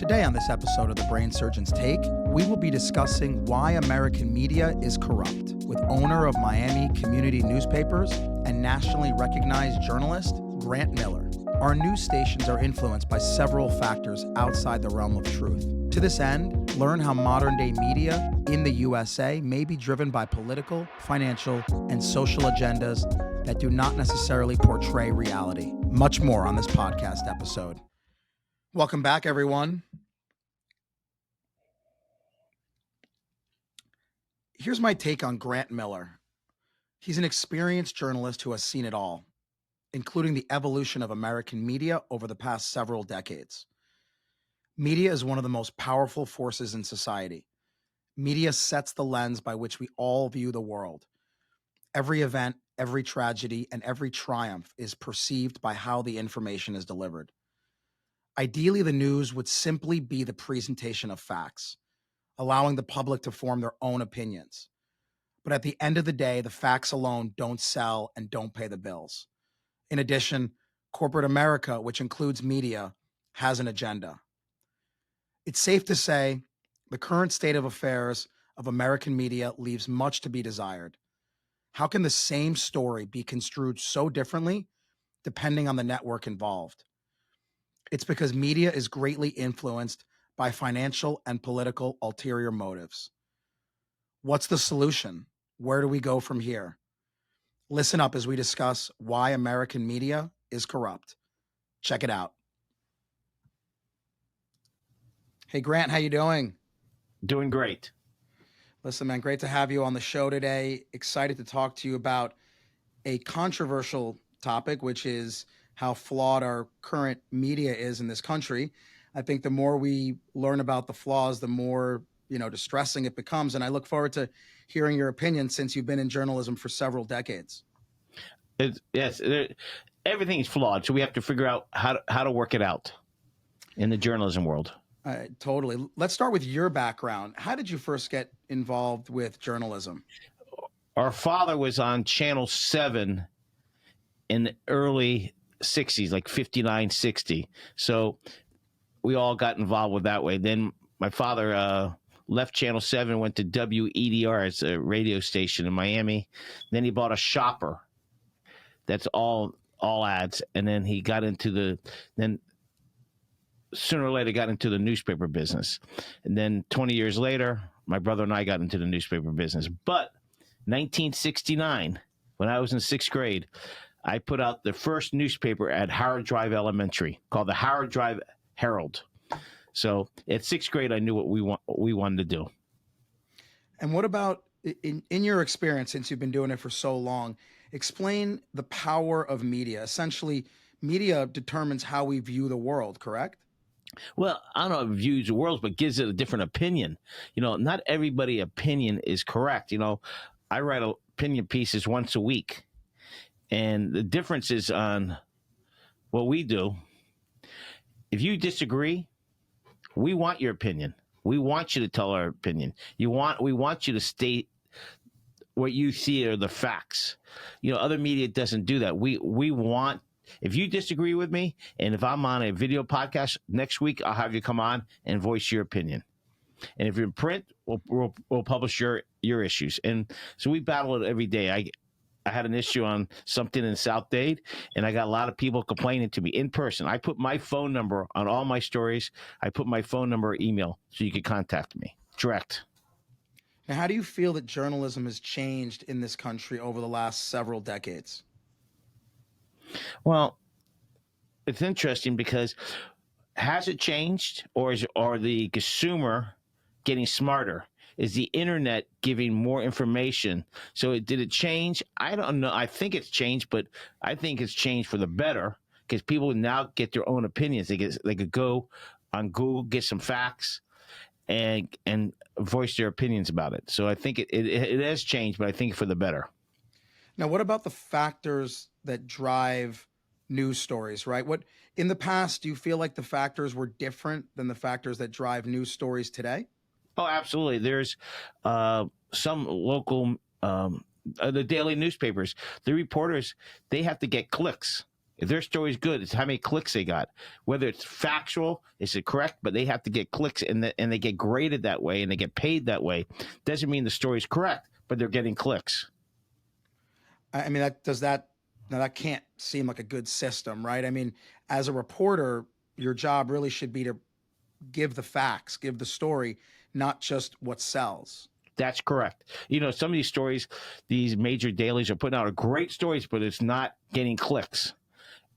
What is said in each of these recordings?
Today on this episode of The Brain Surgeon's Take, we will be discussing why American media is corrupt with owner of Miami Community Newspapers and nationally recognized journalist Grant Miller. Our news stations are influenced by several factors outside the realm of truth. To this end, learn how modern-day media in the USA may be driven by political, financial, and social agendas that do not necessarily portray reality. Much more on this podcast episode. Welcome back, everyone. Here's my take on Grant Miller. He's an experienced journalist who has seen it all, including the evolution of American media over the past several decades. Media is one of the most powerful forces in society. Media sets the lens by which we all view the world. Every event, every tragedy, and every triumph is perceived by how the information is delivered. Ideally, the news would simply be the presentation of facts, allowing the public to form their own opinions. But at the end of the day, the facts alone don't sell and don't pay the bills. In addition, corporate America, which includes media, has an agenda. It's safe to say the current state of affairs of American media leaves much to be desired. How can the same story be construed so differently depending on the network involved? It's because media is greatly influenced by financial and political ulterior motives. What's the solution? Where do we go from here? Listen up as we discuss why American media is corrupt. Check it out. Hey, Grant, how you doing? Doing great. Listen, man, great to have you on the show today. Excited to talk to you about a controversial topic, which is how flawed our current media is in this country. I think the more we learn about the flaws, the more, distressing it becomes. And I look forward to hearing your opinion since you've been in journalism for several decades. Everything is flawed. So we have to figure out how to work it out in the journalism world. Totally. Let's start with your background. How did you first get involved with journalism? Our father was on Channel 7 in the early 60s, like 59, 60. So we all got involved with that way. Then my father left Channel 7, went to WEDR, it's a radio station in Miami. Then he bought a shopper. That's all ads. And then he got into sooner or later got into the newspaper business. And then 20 years later, my brother and I got into the newspaper business. But 1969, when I was in sixth grade, I put out the first newspaper at Howard Drive Elementary called the Howard Drive Herald. So at sixth grade, I knew what we wanted to do. And what about in your experience, since you've been doing it for so long, explain the power of media. Essentially, media determines how we view the world, correct? Well, I don't know if it views the world, but gives it a different opinion. Not everybody's opinion is correct. I write opinion pieces once a week. And the difference is on what we do. If you disagree, we want your opinion. We want you to tell our opinion. We want you to state what you see are the facts. Other media doesn't do that. We want, if you disagree with me, and if I'm on a video podcast next week, I'll have you come on and voice your opinion. And if you're in print, we'll publish your issues. And so we battle it every day. I had an issue on something in South Dade, and I got a lot of people complaining to me in person. I put my phone number on all my stories. I put my phone number or email so you could contact me direct. Now, how do you feel that journalism has changed in this country over the last several decades? Well, it's interesting because has it changed, or are the consumer getting smarter? Is the internet giving more information? So did it change? I don't know. I think it's changed, but I think it's changed for the better because people now get their own opinions. They could go on Google, get some facts, and voice their opinions about it. So I think it has changed, but I think for the better. Now, what about the factors that drive news stories, right? What in the past, do you feel like the factors were different than the factors that drive news stories today? Oh, absolutely. There's some local, the daily newspapers, the reporters, they have to get clicks. If their story's good, it's how many clicks they got. Whether it's factual, is it correct? But they have to get clicks, and they get graded that way, and they get paid that way. Doesn't mean the story's correct, but they're getting clicks. I mean, that can't seem like a good system, right? I mean, as a reporter, your job really should be to give the facts, give the story, not just what sells. That's correct. Some of these stories, these major dailies are putting out great stories, but it's not getting clicks,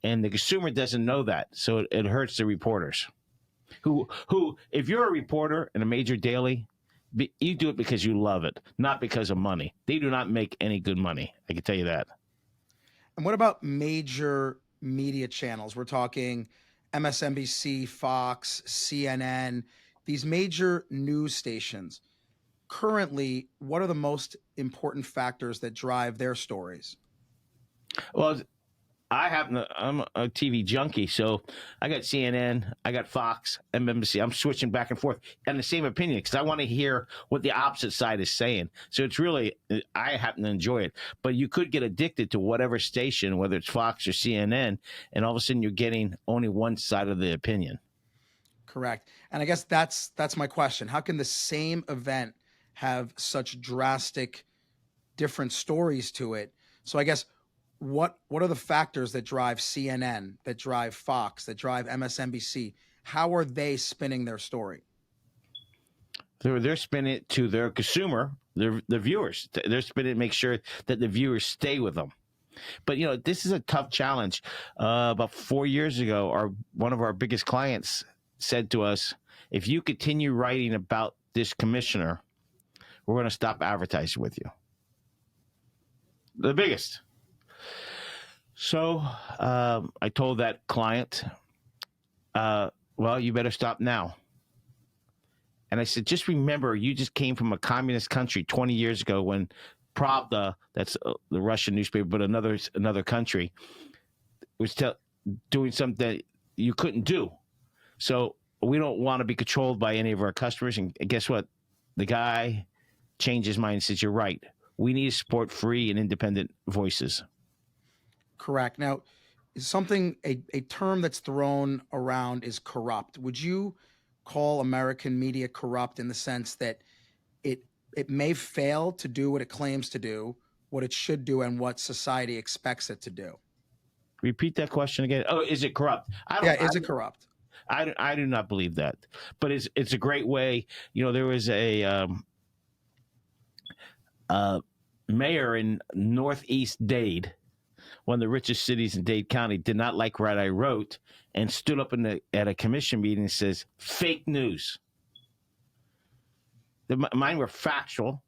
and the consumer doesn't know that, so it hurts the reporters. Who, if you're a reporter in a major daily, you do it because you love it, not because of money. They do not make any good money. I can tell you that. And what about major media channels? We're talking MSNBC, Fox, CNN, these major news stations. Currently, what are the most important factors that drive their stories? Well, I'm a TV junkie, so I got CNN, I got Fox, MSNBC. I'm switching back and forth, and the same opinion because I want to hear what the opposite side is saying. So it's really, I happen to enjoy it. But you could get addicted to whatever station, whether it's Fox or CNN, and all of a sudden you're getting only one side of the opinion. Correct. And I guess that's my question. How can the same event have such drastic different stories to it? So I guess what are the factors that drive CNN, that drive Fox, that drive MSNBC? How are they spinning their story? They're spinning it to their consumer, the viewers. They're spinning it to make sure that the viewers stay with them. But this is a tough challenge. About 4 years ago, one of our biggest clients said to us, "If you continue writing about this commissioner, we're going to stop advertising with you." The biggest. So I told that client, "Well, you better stop now." And I said, "Just remember, you just came from a communist country 20 years ago when Pravda, that's the Russian newspaper, but another country, was doing something that you couldn't do. So we don't want to be controlled by any of our customers." And guess what? The guy changed his mind and says, "You're right. We need to support free and independent voices." Correct. Now, a term that's thrown around is corrupt. Would you call American media corrupt in the sense that it it may fail to do what it claims to do, what it should do, and what society expects it to do? Repeat that question again. Oh, is it corrupt? Yeah, is it corrupt? I do not believe that, but it's a great way. There was a mayor in Northeast Dade, one of the richest cities in Dade County, did not like what I wrote and stood up at a commission meeting and says, "Fake news." Mine were factual.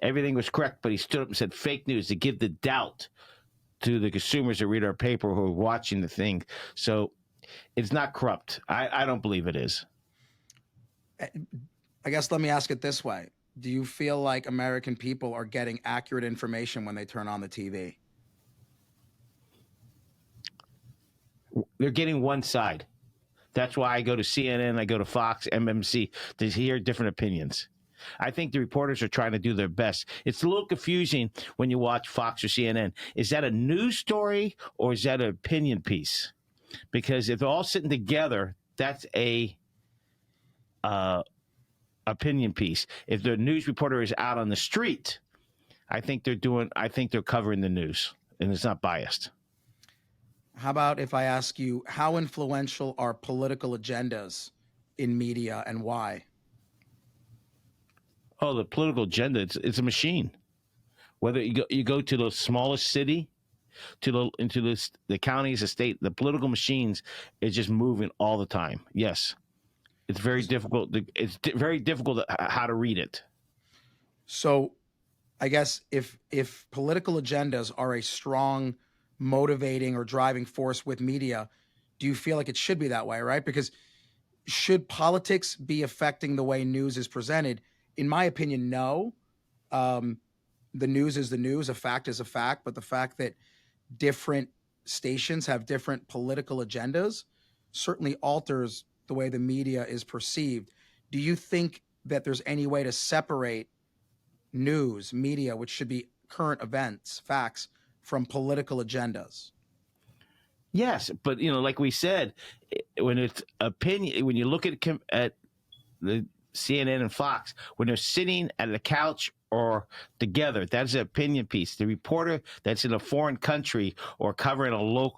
Everything was correct, but he stood up and said, "Fake news," to give the doubt to the consumers that read our paper who are watching the thing. So it's not corrupt. I don't believe it is. I guess let me ask it this way. Do you feel like American people are getting accurate information when they turn on the TV? They're getting one side. That's why I go to CNN, I go to Fox, MMC to hear different opinions. I think the reporters are trying to do their best. It's a little confusing when you watch Fox or CNN. Is that a news story or is that an opinion piece? Because if they're all sitting together, that's a opinion piece. If the news reporter is out on the street, I think they're covering the news and it's not biased. How about if I ask you, how influential are political agendas in media and why? Oh, the political agenda, it's a machine. Whether you go to the smallest city, into the counties, the state, the political machines is just moving all the time. Yes. It's very difficult. Very difficult how to read it. So I guess if political agendas are a strong motivating or driving force with media, do you feel like it should be that way, right? Because should politics be affecting the way news is presented? In my opinion, no. Um, the news is the news, a fact is a fact, but the fact that different stations have different political agendas certainly alters the way the media is perceived. Do you think that there's any way to separate news, media, which should be current events, facts, from political agendas? Yes, but like we said, when it's opinion, when you look at the CNN and Fox, when they're sitting at the couch or together, that's an opinion piece. The reporter that's in a foreign country or covering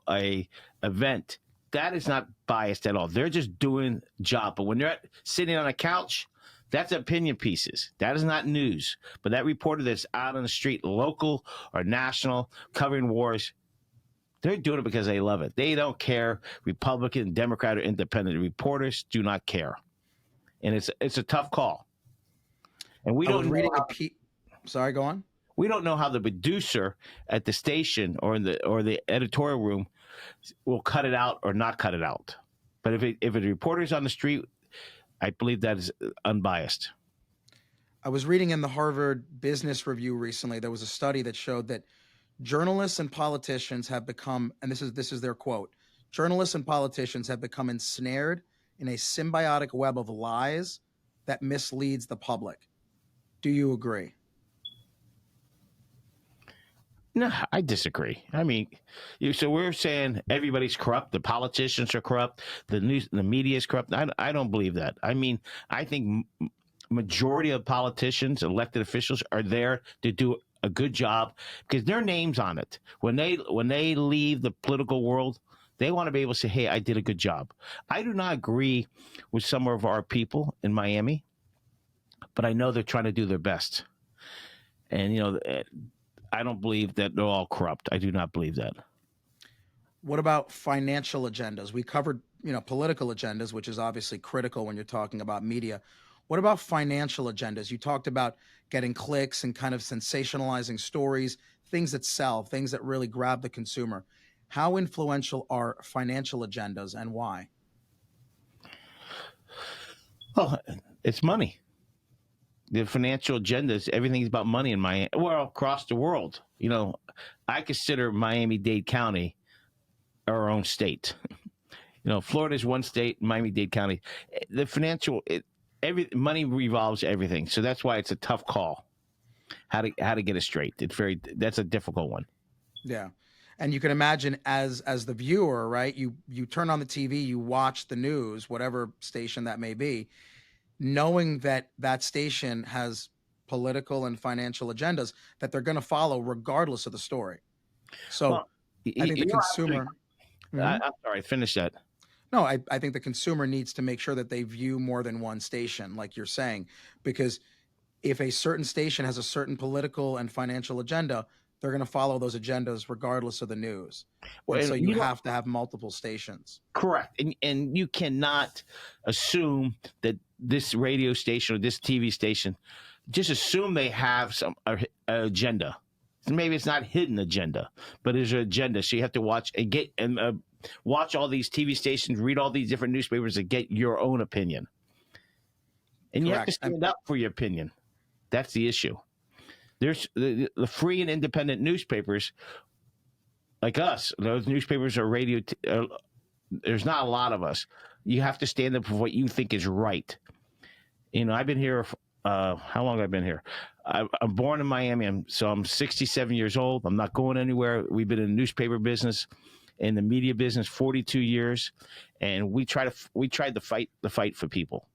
a event, that is not biased at all. They're just doing job. But when they're sitting on a couch, that's opinion pieces. That is not news. But that reporter that's out on the street, local or national, covering wars, they're doing it because they love it. They don't care, Republican, Democrat, or Independent. The reporters do not care, and it's a tough call. And I was reading a piece. Sorry, go on. We don't know how the producer at the station or the editorial room will cut it out or not cut it out. But if a reporter's on the street, I believe that is unbiased. I was reading in the Harvard Business Review recently. There was a study that showed that journalists and politicians have become, and this is their quote, journalists and politicians have become ensnared in a symbiotic web of lies that misleads the public. Do you agree? No, I disagree. I mean, so we're saying everybody's corrupt. The politicians are corrupt. The media is corrupt. I don't believe that. I mean, I think majority of politicians, elected officials, are there to do a good job because their name's on it. When they leave the political world, they want to be able to say, "Hey, I did a good job." I do not agree with some of our people in Miami, but I know they're trying to do their best. And I don't believe that they're all corrupt. I do not believe that. What about financial agendas? We covered, political agendas, which is obviously critical when you're talking about media. What about financial agendas? You talked about getting clicks and kind of sensationalizing stories, things that sell, things that really grab the consumer. How influential are financial agendas and why? Well, it's money. The financial agendas, everything's about money in Miami. Well, across the world. I consider Miami-Dade County our own state. Florida is one state, Miami-Dade County. The financial, money revolves everything. So that's why it's a tough call. How to get it straight. That's a difficult one. Yeah. And you can imagine as the viewer, right? You turn on the TV, you watch the news, whatever station that may be, knowing that station has political and financial agendas that they're going to follow regardless of the story. So Well, I think the consumer. I'm sorry, finish that. No, I think the consumer needs to make sure that they view more than one station, like you're saying, because if a certain station has a certain political and financial agenda, they're going to follow those agendas regardless of the news. Well, and so you have to have multiple stations. Correct. And you cannot assume that this radio station or this TV station, just assume they have some agenda. Maybe it's not hidden agenda, but there's an agenda. So you have to watch and watch all these TV stations, read all these different newspapers to get your own opinion. And you have to stand up for your opinion. That's the issue. There's the free and independent newspapers like us. Those newspapers are radio. There's not a lot of us. You have to stand up for what you think is right. I've been here. How long have I been here? I'm born in Miami, so I'm 67 years old. I'm not going anywhere. We've been in the newspaper business, in the media business, 42 years, and we tried to fight the fight for people.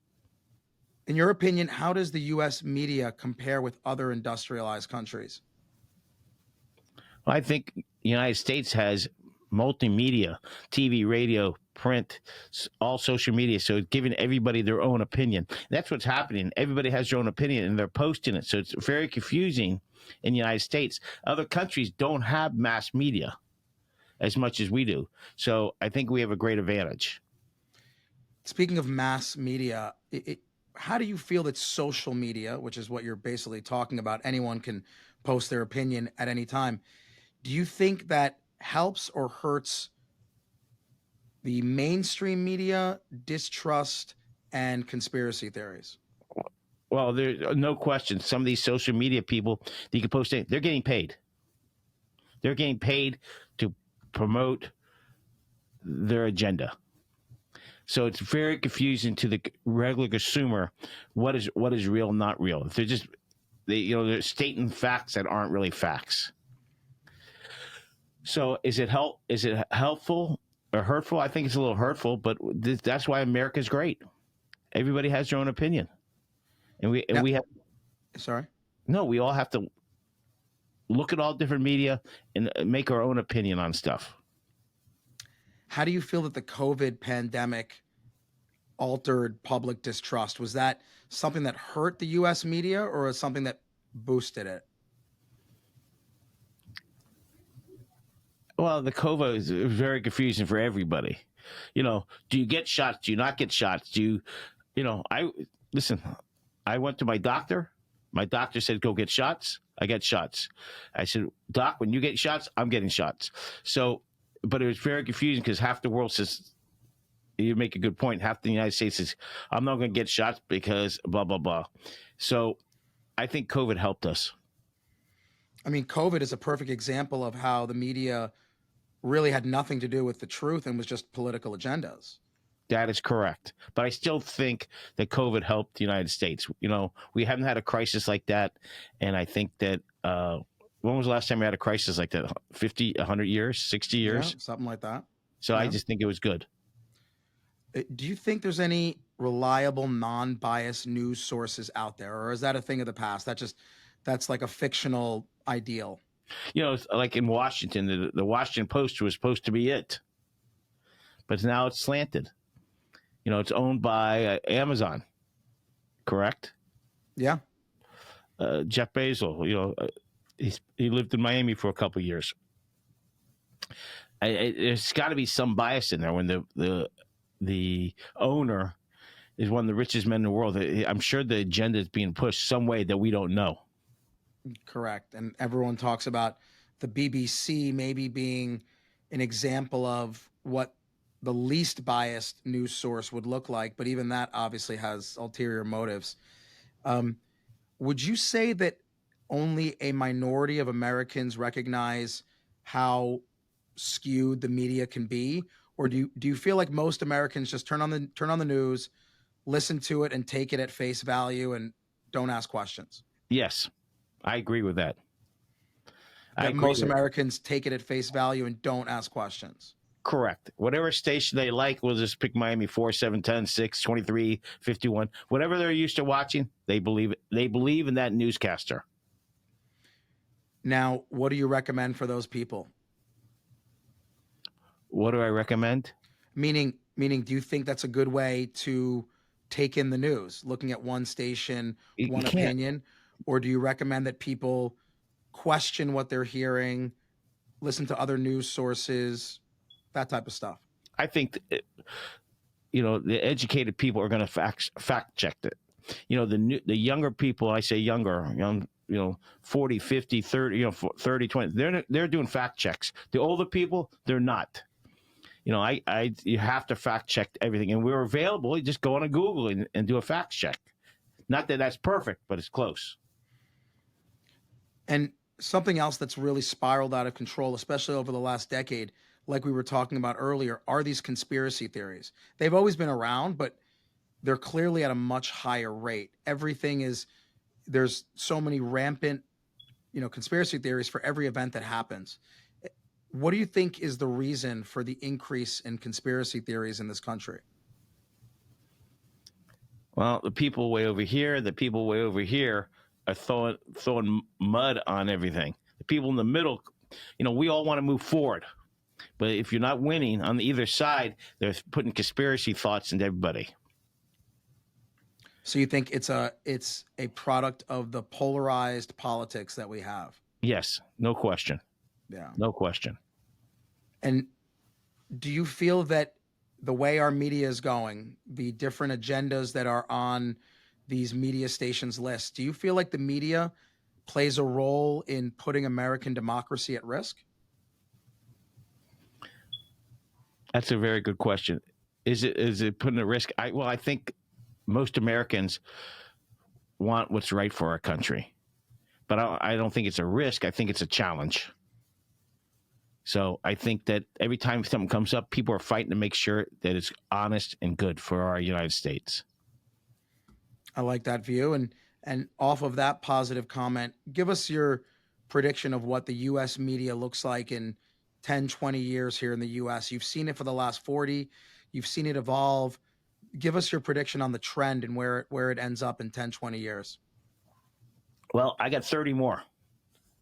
In your opinion, how does the U.S. media compare with other industrialized countries? I think the United States has multimedia, TV, radio, print, all social media. So it's giving everybody their own opinion. That's what's happening. Everybody has their own opinion and they're posting it. So it's very confusing in the United States. Other countries don't have mass media as much as we do. So I think we have a great advantage. Speaking of mass media, how do you feel that social media, which is what you're basically talking about, anyone can post their opinion at any time. Do you think that helps or hurts the mainstream media, distrust, and conspiracy theories? Well, there's no question. Some of these social media people, you can post it, they're getting paid. They're getting paid to promote their agenda. So it's very confusing to the regular consumer what is real and not real. They're just they're stating facts that aren't really facts. So is it helpful? hurtful. I think it's a little hurtful, but that's why America's great. Everybody has their own opinion, and Now, we have sorry. no. We all have to look at all different media and make our own opinion on stuff. How do you feel that the COVID pandemic altered public distrust? Was that something that hurt the U.S. media, or was something that boosted it? Well, the COVID is very confusing for everybody. Do you get shots? Do you not get shots? I listen. I went to my doctor. My doctor said, "Go get shots." I get shots. I said, "Doc, when you get shots, I'm getting shots." So, but it was very confusing because half the world says, you make a good point. Half the United States says, I'm not going to get shots because blah, blah, blah. So I think COVID helped us. I mean, COVID is a perfect example of how the media really had nothing to do with the truth and was just political agendas. That is correct. But I still think that COVID helped the United States. We haven't had a crisis like that. And I think that, when was the last time we had a crisis like that? 50, 100 years, 60 years? Yeah, something like that. So I just think it was good. Do you think there's any reliable, non-biased news sources out there, or is that a thing of the past? That's like a fictional ideal. It's like in Washington, the Washington Post was supposed to be it, but now it's slanted. It's owned by Amazon, correct? Yeah. Jeff Bezos, he lived in Miami for a couple of years. There's got to be some bias in there when the owner is one of the richest men in the world. I'm sure the agenda is being pushed some way that we don't know. Correct. And everyone talks about the BBC maybe being an example of what the least biased news source would look like, but even that obviously has ulterior motives. Would you say that only a minority of Americans recognize how skewed the media can be, or do you feel like most Americans just turn on the news, listen to it, and take it at face value and don't ask questions? Yes, I agree with that. That most Americans take it at face value and don't ask questions. Correct. Whatever station they like, we'll just pick Miami 4, 7, 10, 6, 23, 51. Whatever they're used to watching, they believe it. They believe in that newscaster. Now, what do you recommend for those people? What do I recommend? Meaning, do you think that's a good way to take in the news, looking at one station, one opinion? Or do you recommend that people question what they're hearing, listen to other news sources, that type of stuff? I think, the educated people are going to fact check it. The younger people, I say younger, 40, 50, 30, 30, 20, they're doing fact checks. The older people, they're not. You have to fact check everything, and we're available. You just go on a Google and do a fact check. Not that that's perfect, but it's close. And something else that's really spiraled out of control, especially over the last decade, like we were talking about earlier, are these conspiracy theories. They've always been around, but they're clearly at a much higher rate. There's so many rampant, conspiracy theories for every event that happens. What do you think is the reason for the increase in conspiracy theories in this country? Well, the people way over here are throwing mud on everything. The people in the middle, we all want to move forward. But if you're not winning on either side, they're putting conspiracy thoughts into everybody. So you think it's a product of the polarized politics that we have? Yes, no question. Yeah. No question. And do you feel that the way our media is going, the different agendas that are on these media stations' lists, do you feel like the media plays a role in putting American democracy at risk? That's a very good question. Is it putting at risk? I think most Americans want what's right for our country, but I don't think it's a risk. I think it's a challenge. So I think that every time something comes up, people are fighting to make sure that it's honest and good for our United States. I like that view. And off of that positive comment, give us your prediction of what the U.S. media looks like in 10, 20 years here in the US? You've seen it for the last 40. You've seen it evolve. Give us your prediction on the trend and where it ends up in 10, 20 years. Well, I got 30 more,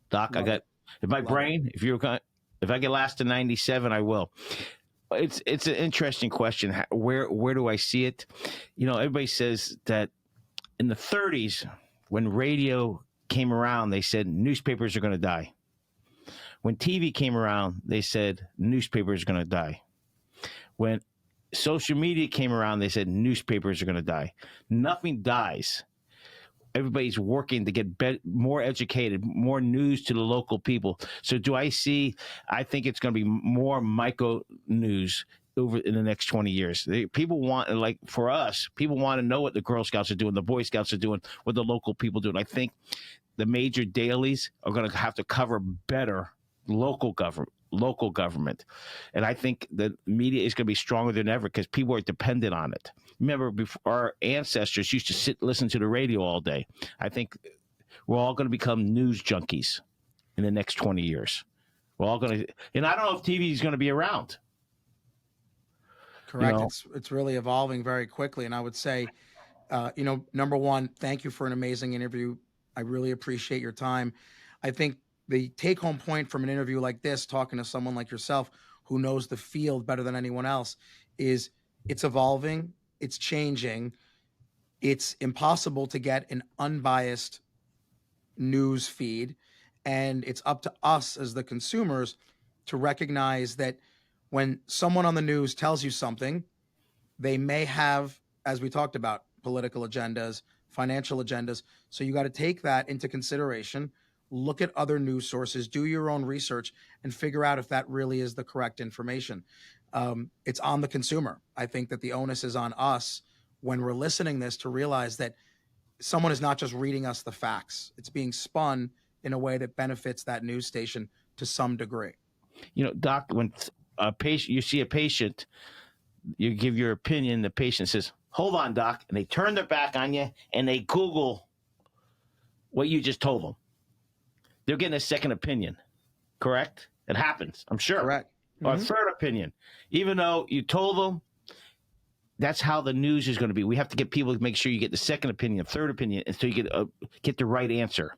Doc. Love it. If my Love brain, if I can last to 97, I will. It's an interesting question. Where do I see it? Everybody says that in the 30s, when radio came around, they said newspapers are going to die. When TV came around, they said newspapers are going to die. When social media came around, they said newspapers are going to die. Nothing dies. Everybody's working to get more educated, more news to the local people. So I think it's going to be more micro news over in the next 20 years. People want, like for us, people want to know what the Girl Scouts are doing, the Boy Scouts are doing, what the local people do. And I think the major dailies are going to have to cover better local government. And I think the media is going to be stronger than ever because people are dependent on it. Remember, before our ancestors used to listen to the radio all day. I think we're all going to become news junkies in the next 20 years. We're all going to, and I don't know if TV is going to be around. Correct. It's really evolving very quickly. And I would say, number one, thank you for an amazing interview. I really appreciate your time. I think the take-home point from an interview like this, talking to someone like yourself who knows the field better than anyone else, is it's evolving, it's changing. It's impossible to get an unbiased news feed, and it's up to us as the consumers to recognize that when someone on the news tells you something, they may have, as we talked about, political agendas, financial agendas. So you got to take that into consideration, look at other news sources, do your own research, and figure out if that really is the correct information. It's on the consumer. I think that the onus is on us when we're listening this to realize that someone is not just reading us the facts. It's being spun in a way that benefits that news station to some degree. Doc, when you see a patient, you give your opinion, the patient says, "Hold on, Doc," and they turn their back on you and they Google what you just told them. They're getting a second opinion, correct? It happens, I'm sure. Correct. Or a third opinion. Even though you told them, that's how the news is going to be. We have to get people to make sure you get the second opinion, third opinion, until you get the right answer.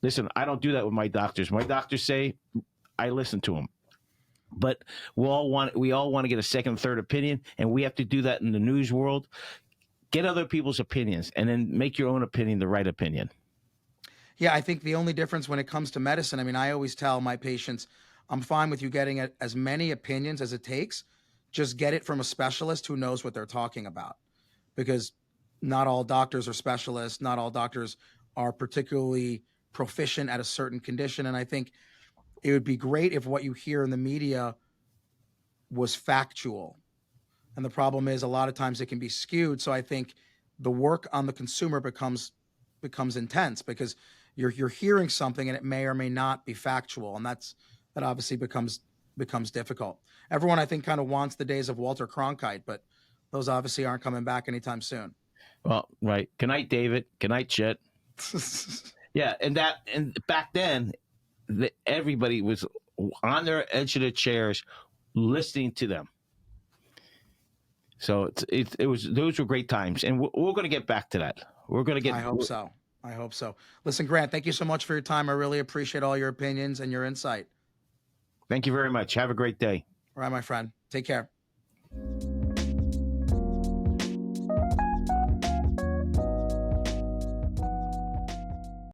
Listen, I don't do that with my doctors. My doctors say, I listen to them. But we all want to get a second, third opinion, and we have to do that in the news world. Get other people's opinions, and then make your own opinion the right opinion. Yeah, I think the only difference when it comes to medicine, I always tell my patients, I'm fine with you getting as many opinions as it takes. Just get it from a specialist who knows what they're talking about, because not all doctors are specialists. Not all doctors are particularly proficient at a certain condition. And I think it would be great if what you hear in the media was factual. And the problem is a lot of times it can be skewed. So I think the work on the consumer becomes intense because you're hearing something and it may or may not be factual. And that obviously becomes difficult. Everyone, I think, kind of wants the days of Walter Cronkite, but those obviously aren't coming back anytime soon. Well, right. Good night, David. Good night, Chet. Yeah, and back then, everybody was on their edge of their chairs listening to them. So those were great times, and we're going to get back to that. We're going to get. I hope so. Listen, Grant, thank you so much for your time. I really appreciate all your opinions and your insight. Thank you very much. Have a great day. All right, my friend. Take care.